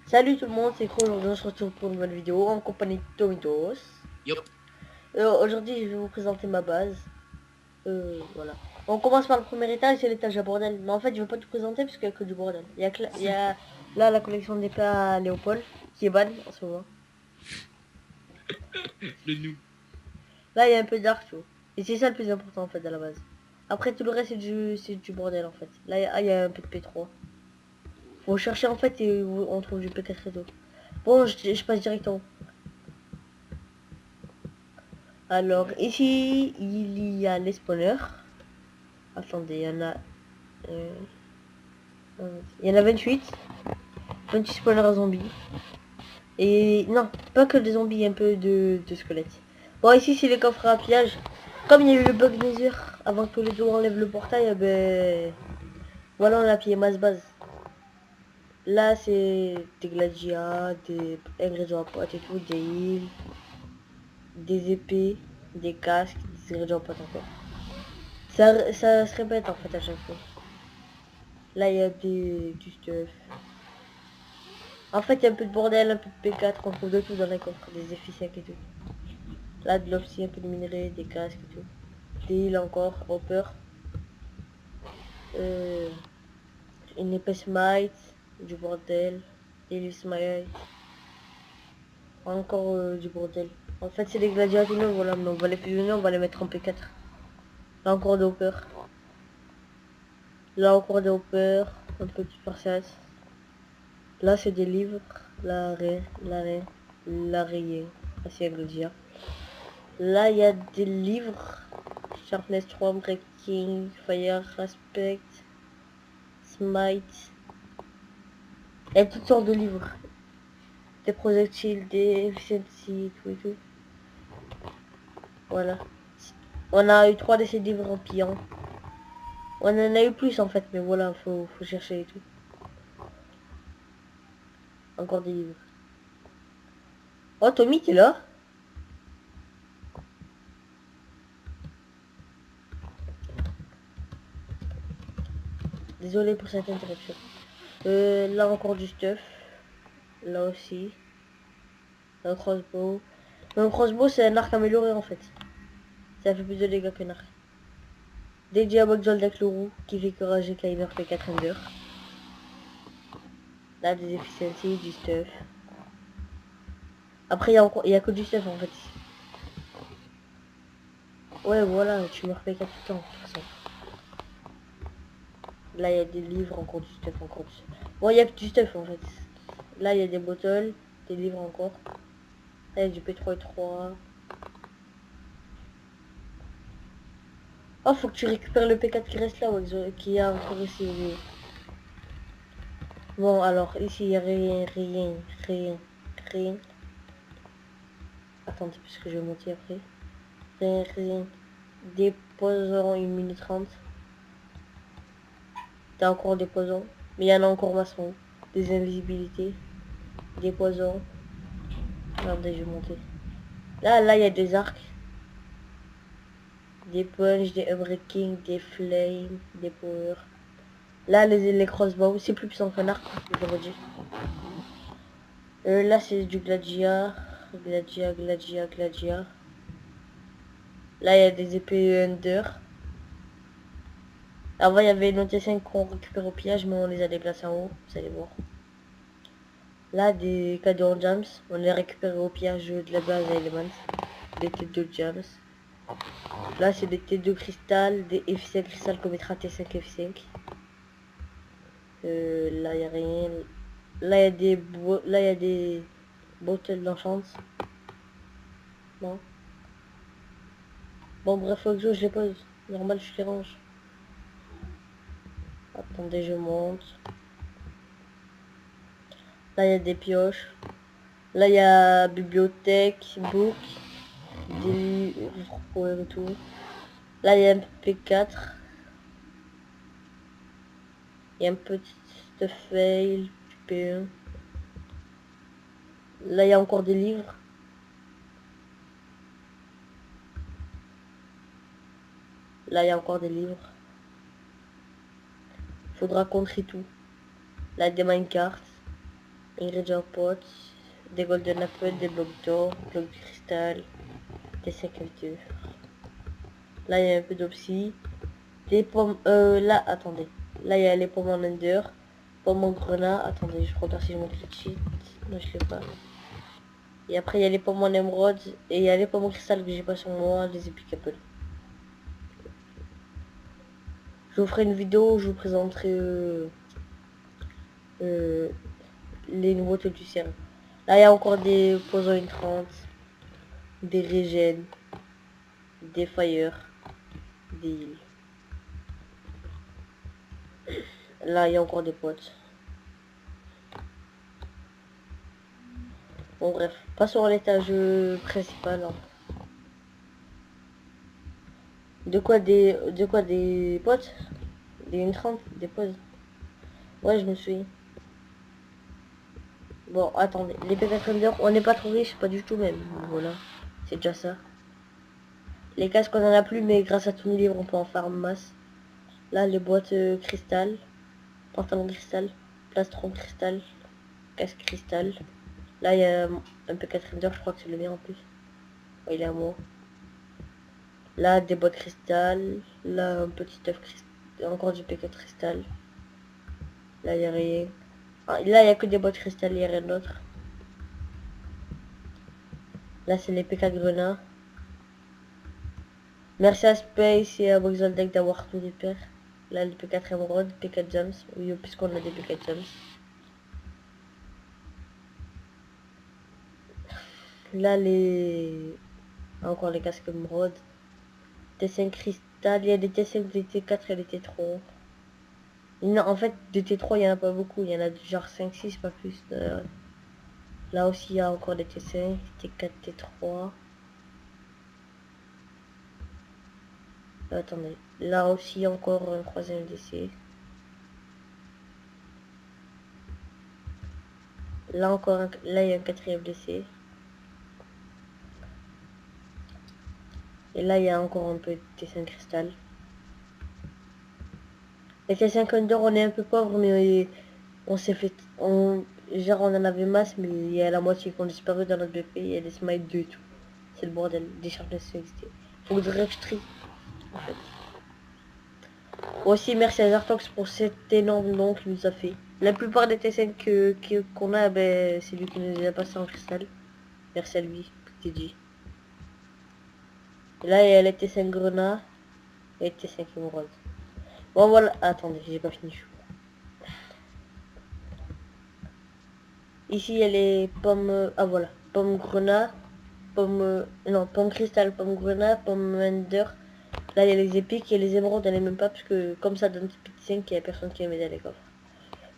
Salut tout le monde, c'est Cro, aujourd'hui on se retrouve pour une nouvelle vidéo en compagnie de Tomitos. Yop. Aujourd'hui je vais vous présenter ma base. Voilà. On commence par le premier étage, c'est l'étage à bordel. Mais en fait je vais pas tout présenter parce qu'il y a que du bordel. Il y a là la collection des plats Léopold qui est ban en ce moment. Le nous. Là il y a un peu d'art, tu vois. Et c'est ça le plus important en fait à la base. Après tout le reste c'est du bordel en fait. Là il y a un peu de P3. Faut chercher en fait et on trouve du P4 et tout. Bon je passe directement. Alors ici il y a les spawners. Attendez, euh, il y en a 28. 28 spawners à zombies. Et non, pas que des zombies, un peu de squelettes. Bon ici c'est les coffres à pillage. Comme il y a eu le bug Nether avant que les deux enlèvent le portail, ben voilà on a pillé masse base. Là c'est des gladias, des ingrédients à potes et tout, des heals, des épées, des casques, des ingrédients à potes encore. Ça se répète en fait à chaque fois. Là il y a du stuff. En fait, il y a un peu de bordel, un peu de P4, on trouve de tout dans les coffres, des F5 et tout. Là, de l'opti, un peu de minerais, des casques et tout. Des heals encore, hopper. Euh, une épaisse might, du bordel, des livres smite. Encore du bordel. En fait, c'est des gladiateurs, voilà, mais on va les fusionner, on va les mettre en P4. Là, encore des hoppers. Là, encore des hoppers, un peu de spartiate. Là, c'est des livres, l'araignée, c'est Gladia. Là, il y a des livres. Sharpness 3, Breaking, Fire, Respect, Smite. Il y a toutes sortes de livres. Des projectiles, des efficiency, tout et tout. Voilà. On a eu 3 de ces livres en pillant. On en a eu plus en fait, mais voilà, faut chercher et tout. Encore des livres. Oh, Tommy, t'es là? Désolé pour cette interruption. Là encore du stuff. Là aussi. Un crossbow. Un crossbow, c'est un arc amélioré en fait. Ça fait plus de dégâts qu'un arc. Des diaboles avec le roux qui fait que rager quand il meurt fait 4 Ender. Là des efficiency, du stuff. Après il y a que du stuff en fait. Ouais voilà, tu meurs fait 4 tout le temps de toute façon. Là il y a des livres, encore du stuff, encore du stuff. Bon il y a que du stuff en fait. Là il y a des bottles, des livres encore. Là il y a du P3 et 3. Oh faut que tu récupères le P4 qui reste là, ouais, qui a encore ici. Oui. Bon alors ici il y a rien. Attendez puisque je vais monter après. Rien. Des poisons 1 minute 30. T'as encore des poisons. Mais il y en a encore massement. Des invisibilités. Des poisons. Regardez, je vais monter. Là, il y a des arcs. Des punch, des unbreaking, des flames, des power. Là, les crossbows, c'est plus puissant qu'un arc, je le redis. Là, c'est du gladia. Gladia. Là, il y a des épées under. Avant, il y avait une OT5 qu'on récupère au pillage, mais on les a déplacés en haut. Vous allez voir. Là, des cadeaux en jams. On les récupère au pillage de la base à Element. Des têtes de jams. Là, c'est des têtes de cristal, des F5 cristal qu'on mettra T5 F5. Là, il n'y a rien. Là, il y a des bottles d'enchant. Non. Bon, bref, faut que je les pose. Normal, je les range. Attendez, je monte. Là, il y a des pioches. Là, il y a bibliothèque, book, des livres pour et tout. Là, il y a un P4. Il y a un petit fail, P1. Là, il y a encore des livres. Là, il y a encore des livres. Faudra qu'on trie tout. Là, des minecarts. ingrédients potes, des golden apples, des blocs d'or, blocs de cristal, des 5 dur. Là, il y a un peu d'opsie. Des pommes, là, attendez. Là, il y a les pommes en ender, pommes en grenat. Attendez, je regarde si je montre le cheat. Non, je l'ai pas. Et après, il y a les pommes en émeraude. Et il y a les pommes en cristal que j'ai pas sur moi, les épiques apple. Je vous ferai une vidéo où je vous présenterai euh, les nouveautés du serveur. Là, il y a encore des poison 30, des régènes, des fire, des heals. Là, il y a encore des potes. Bon, bref, passons à l'étage principal. Hein. De quoi des potes? Des 30, des potes. Ouais, je me suis. Bon, attendez, les P4 Ender, on n'est pas trop riche, pas du tout même. Voilà, c'est déjà ça. Les casques, on en a plus, mais grâce à ton livre, on peut en faire masse. Là, les boîtes cristal, pantalon cristal, plastron cristal, casque cristal. Là, il y a un P4 Ender, je crois que c'est le mien en plus. Ouais, il est à moi. Là, des boîtes cristal. Là, un petit œuf cristal. Encore du P4 cristal. Là, il n'y a rien. Ah, là, il n'y a que des boîtes cristal, il n'y a rien d'autre. Là, c'est les PK Grenat. Merci à Space et à Boxoldec d'avoir tout des paires. Là, le P4 Emerald, P4 Gems. Oui, puisqu'on a des P4 Gems. Là, encore les casques Emerald. T5 Cristal. Il y a des T5, des T4 et des T3. Non, en fait, des T3, il n'y en a pas beaucoup. Il y en a genre 5-6, pas plus. Là aussi, il y a encore des T5, T4, T3. Attendez. Là aussi, encore un troisième DC. Là encore, là il y a un quatrième DC. Et là, il y a encore un peu de T5 cristal. Les T5 Under, on est un peu pauvre, mais on s'est fait... genre, on en avait masse, mais il y a la moitié qui ont disparu dans notre BP. Il y a des Smite 2 et tout. C'est le bordel. Des charges de CXT. Faudrait que je trie, en fait. Aussi, merci à Zartox pour cet énorme don qu'il nous a fait. La plupart des T5 qu'on a, ben, c'est lui qui nous les a passés en cristal. Merci à lui, TG. Et là, il y a les T5 Grenat et les T5 Emerald. Bon, voilà. Attendez, j'ai pas fini. Ici, il y a les pommes... Ah, voilà. Pommes Grenat, pommes... non, pommes cristal, pommes Grenat, pommes Ender. Là, il y a les épiques et les émeraudes, on les même pas, parce que comme ça donne petit 5, il y a personne qui les met dans les coffres.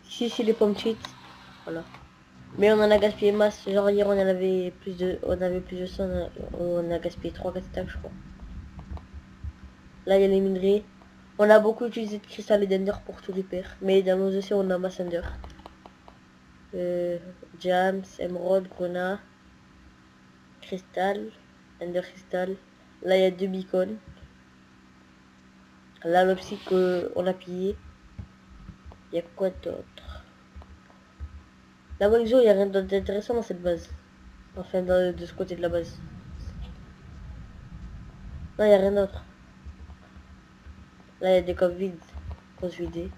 Ici, c'est les pommes cheats. Voilà. Mais on en a gaspillé masse. Genre hier on en avait plus de. On avait plus de 100. On a gaspillé 3-4 stacks je crois. Là il y a les minerais. On a beaucoup utilisé de cristal et d'ender pour tout repair. Mais dans nos océans on a masse ender. Jams, émeraude, grenat, cristal, ender cristal. Là il y a 2 beacons. Là l'opsie qu'on a pillé. Il y a quoi d'autre? La Wexo, il n'y a rien d'intéressant dans cette base. Enfin de ce côté de la base. Non, il n'y a rien d'autre. Là, il y a des coques vides. Faut se vider.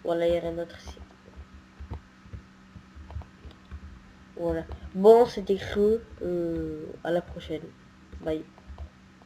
Voilà, il n'y a rien d'autre ici. Voilà. Bon, c'était creux. À la prochaine. Bye.